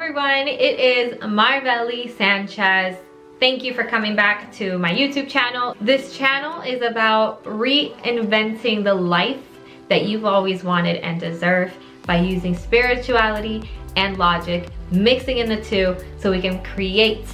everyone, it is Marvelly Sanchez. Thank you for coming back to my YouTube channel. This channel is about reinventing the life that you've always wanted and deserve by using spirituality and logic, mixing in the two so we can create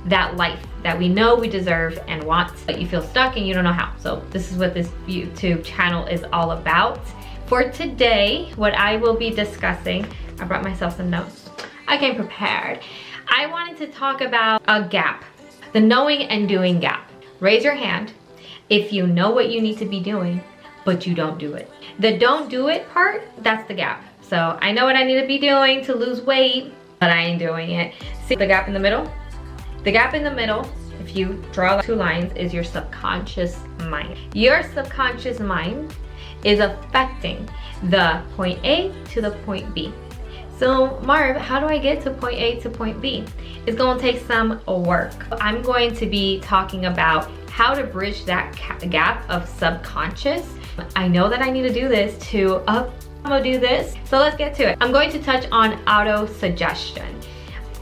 that life that we know we deserve and want, but you feel stuck and you don't know how. So this is what this YouTube channel is all about. For today, what I will be discussing, I brought myself some notes. I came prepared. I wanted to talk about a gap, the knowing and doing gap. Raise your hand if you know what you need to be doing, but you don't do it. The don't do it part, that's the gap. So I know what I need to be doing to lose weight, but I ain't doing it. See the gap in the middle? The gap in the middle, if you draw two lines, is your subconscious mind. Your subconscious mind is affecting the point A to the point B. So Marv, how do I get to point A to point B? It's gonna take some work. I'm going to be talking about how to bridge that gap of subconscious. I know that I need to do this to I'm gonna do this. So let's get to it. I'm going to touch on auto-suggestion.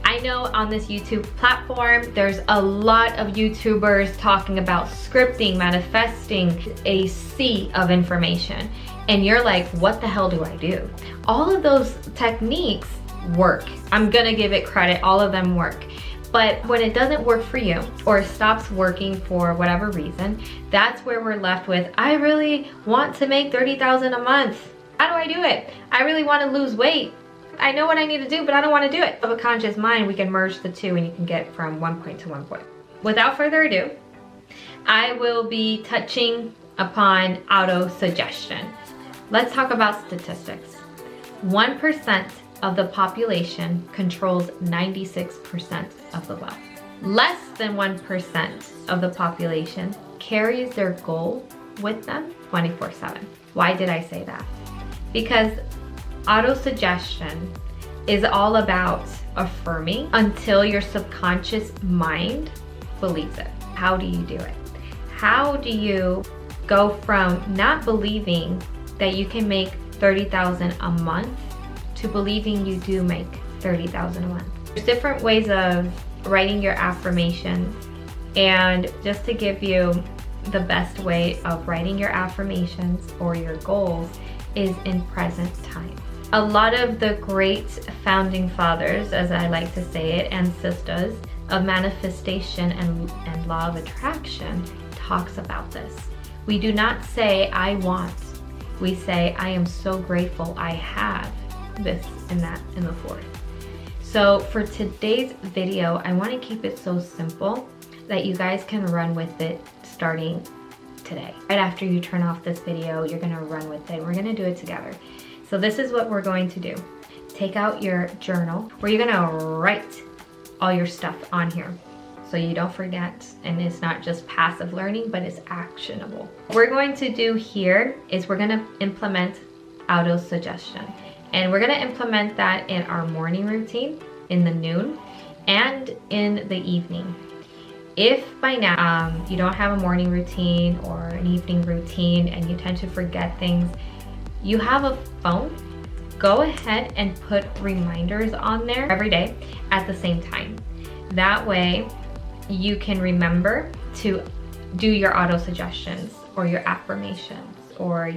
I know on this YouTube platform, there's a lot of YouTubers talking about scripting, manifesting, a sea of information. And you're like, what the hell do I do? All of those techniques work. I'm gonna give it credit, all of them work. But when it doesn't work for you or stops working for whatever reason, that's where we're left with, I really want to make $30,000 a month. How do I do it? I really wanna lose weight. I know what I need to do, but I don't want to do it. Of a conscious mind, we can merge the two and you can get from one point to one point. Without further ado, I will be touching upon auto-suggestion. Let's talk about statistics. 1% of the population controls 96% of the wealth. Less than 1% of the population carries their goal with them 24/7. Why did I say that? Because auto-suggestion is all about affirming until your subconscious mind believes it. How do you do it? How do you go from not believing that you can make $30,000 a month to believing you do make $30,000 a month? There's different ways of writing your affirmations, and just to give you the best way of writing your affirmations or your goals is in present time. A lot of the great founding fathers, as I like to say it, and sisters of manifestation and law of attraction talks about this. We do not say, I want. We say, I am so grateful I have this and that and the fourth. So for today's video, I want to keep it so simple that you guys can run with it starting today. Right after you turn off this video, you're going to run with it. We're going to do it together. So this is what we're going to do. Take out your journal where you're gonna write all your stuff on here so you don't forget, and it's not just passive learning, but it's actionable. What we're going to do here is we're gonna implement auto-suggestion, and we're gonna implement that in our morning routine, in the noon, and in the evening. If by now you don't have a morning routine or an evening routine and you tend to forget things, you have a phone, go ahead and put reminders on there every day at the same time. That way you can remember to do your auto suggestions or your affirmations or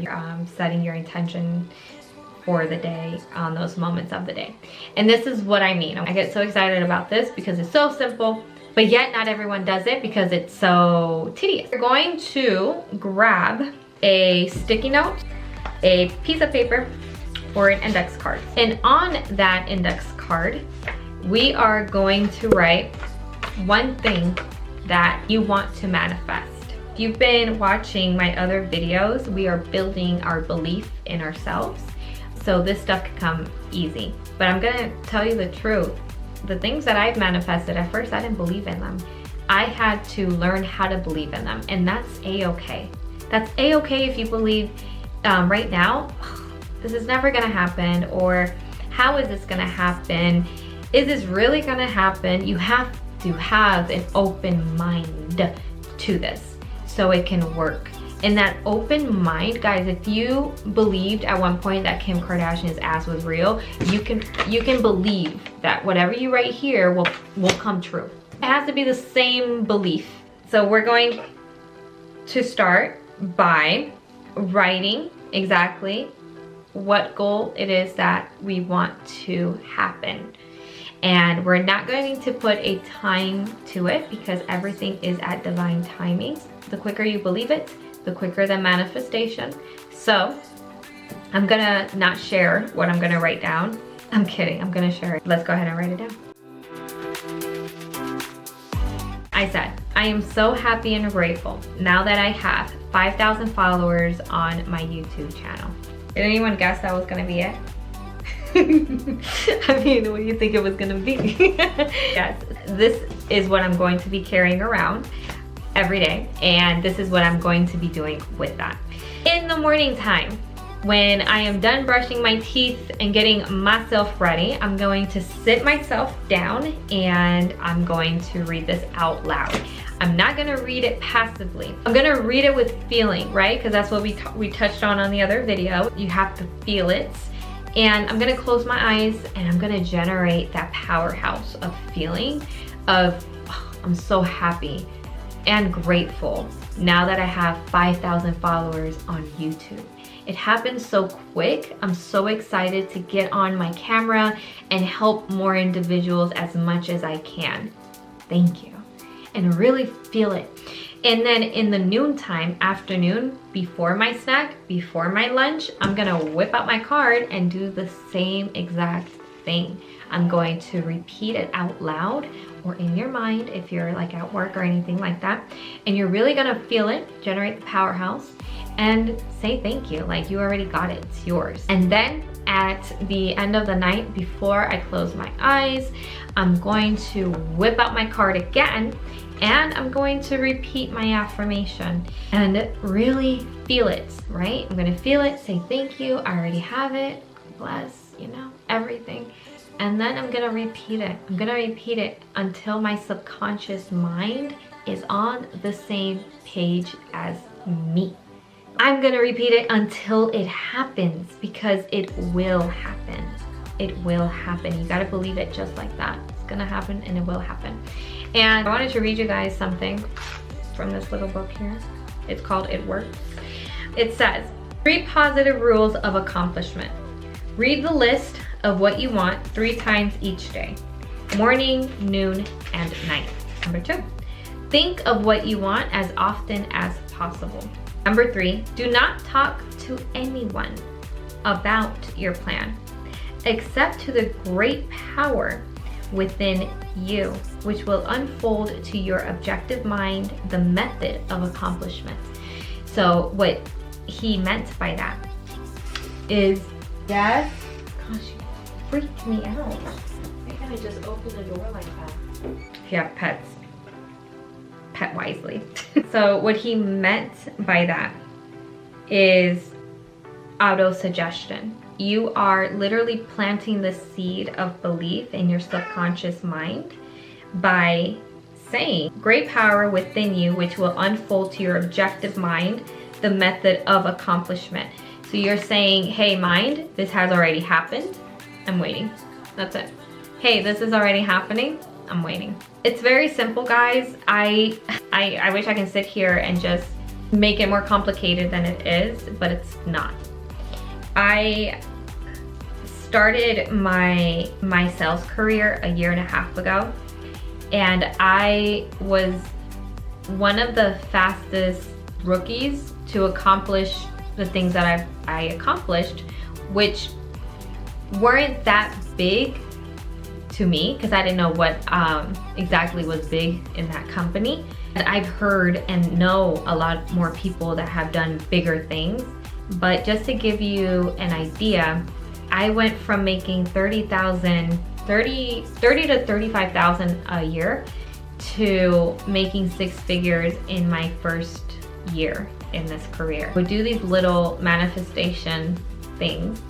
setting your intention for the day on those moments of the day. And this is what I mean. I get so excited about this because it's so simple, but yet not everyone does it because it's so tedious. You're going to grab a sticky note, a piece of paper, or an index card. And on that index card, we are going to write one thing that you want to manifest. If you've been watching my other videos, we are building our belief in ourselves. So this stuff can come easy. But I'm gonna tell you the truth. The things that I've manifested, at first I didn't believe in them. I had to learn how to believe in them, and that's a-okay. That's a-okay if you believe right now, this is never gonna happen, or how is this gonna happen? Is this really gonna happen? You have to have an open mind to this so it can work. In that open mind, guys, if you believed at one point that Kim Kardashian's ass was real, you can believe that whatever you write here will come true. It has to be the same belief. So we're going to start by writing exactly what goal it is that we want to happen. And we're not going to put a time to it because everything is at divine timing. The quicker you believe it, the quicker the manifestation. So I'm gonna not share what I'm gonna write down. I'm kidding, I'm gonna share it. Let's go ahead and write it down. I said, I am so happy and grateful now that I have 5,000 followers on my YouTube channel. Did anyone guess that was gonna be it? I mean, what do you think it was gonna be? Yes, this is what I'm going to be carrying around every day, and this is what I'm going to be doing with that. In the morning time, when I am done brushing my teeth and getting myself ready, I'm going to sit myself down and I'm going to read this out loud. I'm not gonna read it passively. I'm gonna read it with feeling, right? Because that's what we touched on the other video. You have to feel it. And I'm gonna close my eyes and I'm gonna generate that powerhouse of feeling of, oh, I'm so happy and grateful now that I have 5,000 followers on YouTube. It happened so quick. I'm so excited to get on my camera and help more individuals as much as I can. Thank you. And really feel it. And then in the noontime, afternoon, before my snack, before my lunch, I'm gonna whip out my card and do the same exact thing. I'm going to repeat it out loud or in your mind if you're like at work or anything like that. And you're really gonna feel it, generate the powerhouse, and say thank you. Like, you already got it, it's yours. And then at the end of the night, before I close my eyes, I'm going to whip out my card again and I'm going to repeat my affirmation and really feel it, right? I'm gonna feel it, say thank you, I already have it, bless, you know, everything. And then I'm gonna repeat it. I'm gonna repeat it until my subconscious mind is on the same page as me. I'm gonna repeat it until it happens, because it will happen. It will happen. You gotta believe it just like that. It's gonna happen and it will happen. And I wanted to read you guys something from this little book here. It's called It Works. It says, 3 positive rules of accomplishment. Read the list of what you want 3 times each day. Morning, noon, and night. Number 2, think of what you want as often as possible. Number 3, do not talk to anyone about your plan, except to the great power within you, which will unfold to your objective mind the method of accomplishment. So what he meant by that is, yes, gosh, you freaked me out. Why can't I just open the door like that? If you have pets, pet wisely. So what he meant by that is auto-suggestion. You are literally planting the seed of belief in your subconscious mind by saying, great power within you, which will unfold to your objective mind the method of accomplishment. So you're saying, hey mind, this has already happened, I'm waiting. That's it. Hey, this is already happening, I'm waiting. It's very simple, guys. I wish I can sit here and just make it more complicated than it is, but it's not. I started my sales career 1.5 years ago, and I was one of the fastest rookies to accomplish the things that I accomplished, which weren't that big to me because I didn't know what exactly was big in that company. And I've heard and know a lot more people that have done bigger things. But just to give you an idea, I went from making $30,000 to $35,000 a year to making 6 figures in my first year in this career. I would do these little manifestation things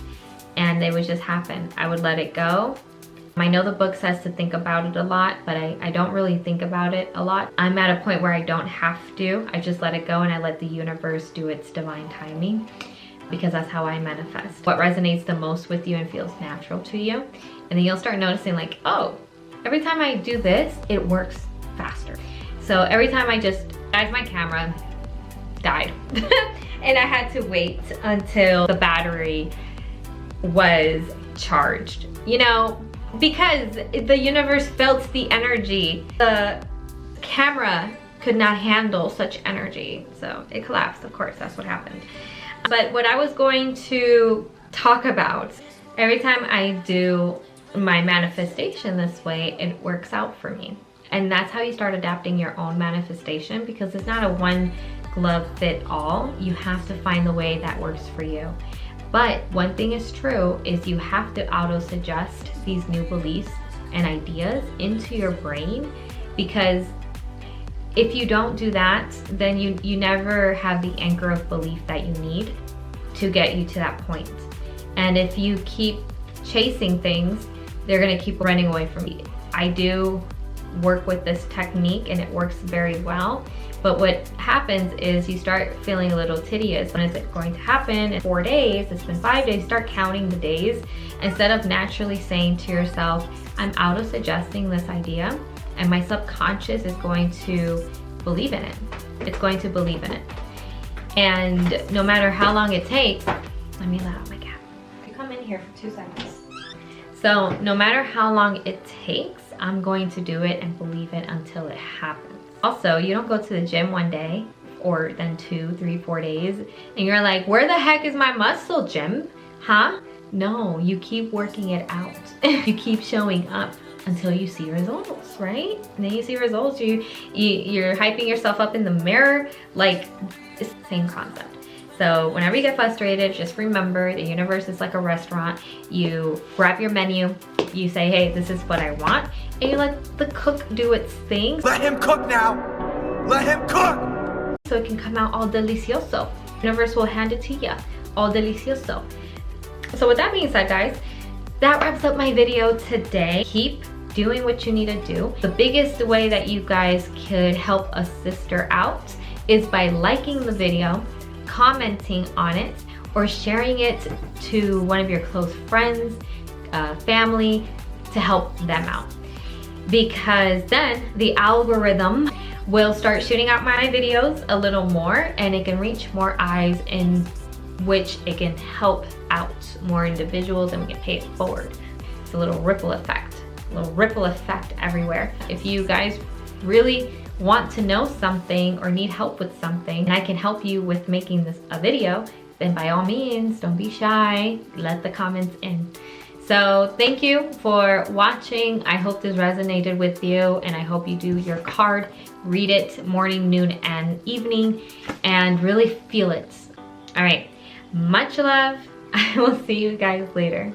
and they would just happen. I would let it go I know the book says to think about it a lot, but I don't really think about it a lot. I'm at a point where I don't have to. I just let it go and I let the universe do its divine timing, because that's how I manifest. What resonates the most with you and feels natural to you. And then you'll start noticing like, oh, every time I do this, it works faster. So every time guys, my camera died. And I had to wait until the battery was charged, you know, because the universe felt the energy. The camera could not handle such energy, so it collapsed. Of course, that's what happened. But what I was going to talk about, every time I do my manifestation this way, it works out for me. And that's how you start adapting your own manifestation, because it's not a one glove fit all. You have to find the way that works for you. But one thing is true, is you have to auto-suggest these new beliefs and ideas into your brain, because if you don't do that, then you never have the anchor of belief that you need to get you to that point. And if you keep chasing things, they're gonna keep running away from you. I do work with this technique and it works very well. But what happens is you start feeling a little tedious. When is it going to happen? In 4 days, it's been 5 days. Start counting the days instead of naturally saying to yourself, I'm auto-suggesting this idea and my subconscious is going to believe in it. It's going to believe in it. And no matter how long it takes, let me let out my cat. You come in here for 2 seconds. So no matter how long it takes, I'm going to do it and believe it until it happens. Also, you don't go to the gym one day or then 2, 3, 4 days and you're like, where the heck is my muscle, gym? Huh? No, you keep working it out. You keep showing up until you see results, right? And then you see results, you're hyping yourself up in the mirror. Like, it's the same concept. So whenever you get frustrated, just remember the universe is like a restaurant. You grab your menu, you say, hey, this is what I want, and you let the cook do its thing. Let him cook now. Let him cook. So it can come out all delicioso. The universe will hand it to you, all delicioso. So with that being said, guys, that wraps up my video today. Keep doing what you need to do. The biggest way that you guys could help a sister out is by liking the video, commenting on it, or sharing it to one of your close friends, family, to help them out. Because then the algorithm will start shooting out my videos a little more and it can reach more eyes, in which it can help out more individuals and we can pay it forward. It's a little ripple effect everywhere. If you guys really want to know something or need help with something and I can help you with making this a video, then by all means, don't be shy, let the comments in. So thank you for watching. I hope this resonated with you and I hope you do your card, read it morning, noon, and evening, and really feel it. All right, much love. I will see you guys later.